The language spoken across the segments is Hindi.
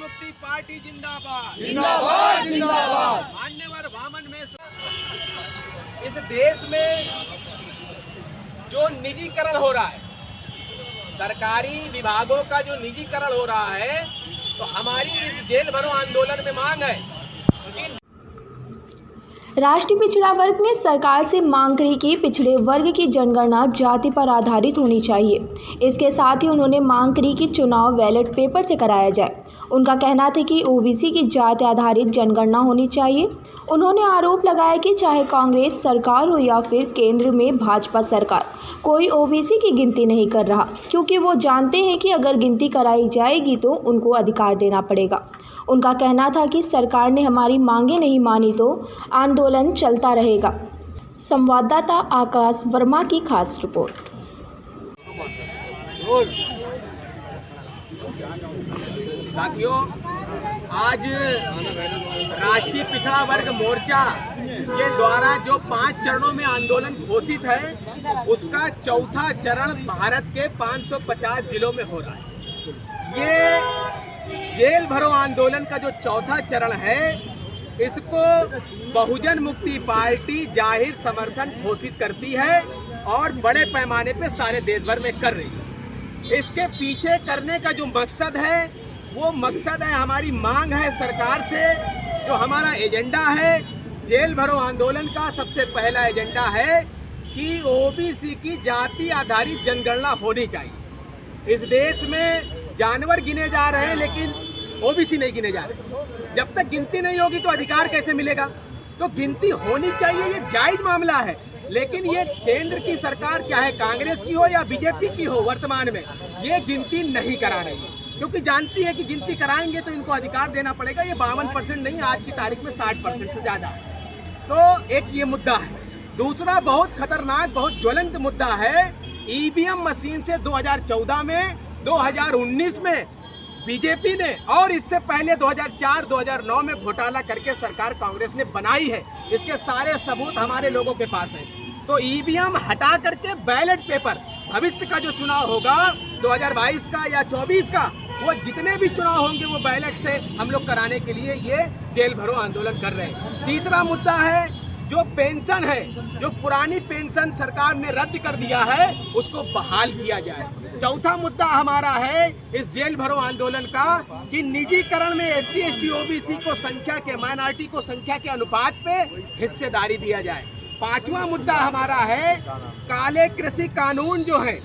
मुक्ति पार्टी जिंदाबाद जिंदाबाद जिंदाबाद। मान्यवर वामन में इस देश में जो निजीकरण हो रहा है, सरकारी विभागों का जो निजीकरण हो रहा है, तो हमारी इस जेल भरो आंदोलन में मांग है कि राष्ट्रीय पिछड़ा वर्ग ने सरकार से मांग करी कि पिछड़े वर्ग की जनगणना जाति पर आधारित होनी चाहिए। इसके साथ ही उन्होंने मांग करी कि चुनाव बैलेट पेपर से कराया जाए। उनका कहना था कि ओबीसी की जाति आधारित जनगणना होनी चाहिए। उन्होंने आरोप लगाया कि चाहे कांग्रेस सरकार हो या फिर केंद्र में भाजपा सरकार, कोई ओबीसी की गिनती नहीं कर रहा, क्योंकि वो जानते हैं कि अगर गिनती कराई जाएगी तो उनको अधिकार देना पड़ेगा। उनका कहना था कि सरकार ने हमारी मांगें नहीं मानी तो आंदोलन चलता रहेगा। संवाददाता आकाश वर्मा की खास रिपोर्ट। साथियों, आज राष्ट्रीय पिछड़ा वर्ग मोर्चा के द्वारा जो 5 चरणों में आंदोलन घोषित है, उसका चौथा चरण भारत के 550 जिलों में हो रहा है। ये जेल भरो आंदोलन का जो चौथा चरण है, इसको बहुजन मुक्ति पार्टी जाहिर समर्थन घोषित करती है और बड़े पैमाने पे सारे देश भर में कर रही है। इसके पीछे करने का जो मकसद है, वो मकसद है, हमारी मांग है सरकार से, जो हमारा एजेंडा है जेल भरो आंदोलन का, सबसे पहला एजेंडा है कि ओबीसी की जाति आधारित जनगणना होनी चाहिए। इस देश में जानवर गिने जा रहे हैं, लेकिन ओबीसी नहीं गिने जा रहे। जब तक गिनती नहीं होगी तो अधिकार कैसे मिलेगा? तो गिनती होनी चाहिए, ये जायज मामला है। लेकिन ये केंद्र की सरकार, चाहे कांग्रेस की हो या बीजेपी की हो, वर्तमान में ये गिनती नहीं करा रही है, क्योंकि जानती है कि गिनती कराएंगे तो इनको अधिकार देना पड़ेगा। ये 52% नहीं, आज की तारीख में 60% से ज़्यादा है। तो एक ये मुद्दा है। दूसरा बहुत खतरनाक, बहुत ज्वलंत मुद्दा है, ईवीएम मशीन से 2014 में, 2019 में बीजेपी ने और इससे पहले 2004-2009 में घोटाला करके सरकार कांग्रेस ने बनाई है। इसके सारे सबूत हमारे लोगों के पास हैं। तो ईवीएम हटा करके बैलेट पेपर, भविष्य का जो चुनाव होगा 2022 का या 24 का, वो जितने भी चुनाव होंगे वो बैलेट से हम लोग कराने के लिए ये जेल भरो आंदोलन कर रहे हैं। तीसरा मुद्दा है, जो पेंशन है, जो पुरानी पेंशन सरकार ने रद्द कर दिया है, उसको बहाल किया जाए। चौथा मुद्दा हमारा है इस जेल भरो आंदोलन का कि निजीकरण में SC ST OBC को संख्या के, माइनॉरिटी को संख्या के अनुपात पे हिस्सेदारी दिया जाए। पांचवा मुद्दा हमारा है काले कृषि कानून जो है,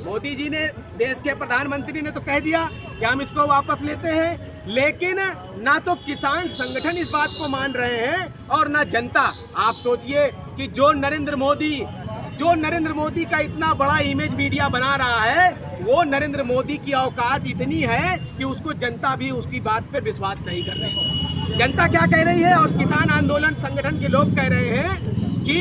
मोदी जी ने, देश के प्रधानमंत्री ने तो कह दिया कि हम इसको वापस लेते हैं, लेकिन ना तो किसान संगठन इस बात को मान रहे हैं और ना जनता। आप सोचिए कि जो नरेंद्र मोदी का इतना बड़ा इमेज मीडिया बना रहा है, वो नरेंद्र मोदी की औकात इतनी है कि उसको जनता भी उसकी बात पे विश्वास नहीं कर रही है। जनता क्या कह रही है और किसान आंदोलन संगठन के लोग कह रहे हैं कि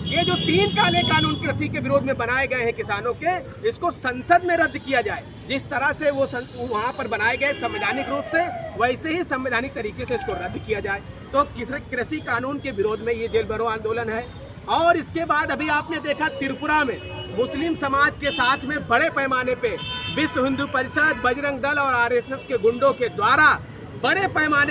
ये जो 3 काले कानून कृषि के विरोध में बनाए गए हैं किसानों के, इसको संसद में रद्द किया जाए। जिस तरह से वो वहाँ पर बनाए गए संवैधानिक रूप से, वैसे ही संवैधानिक तरीके से इसको रद्द किया जाए। तो कृषि कानून के विरोध में ये जेल भरो आंदोलन है। और इसके बाद अभी आपने देखा त्रिपुरा में मुस्लिम समाज के साथ में बड़े पैमाने पे विश्व हिंदू परिषद, बजरंग दल और RSS के गुंडों के द्वारा बड़े पैमाने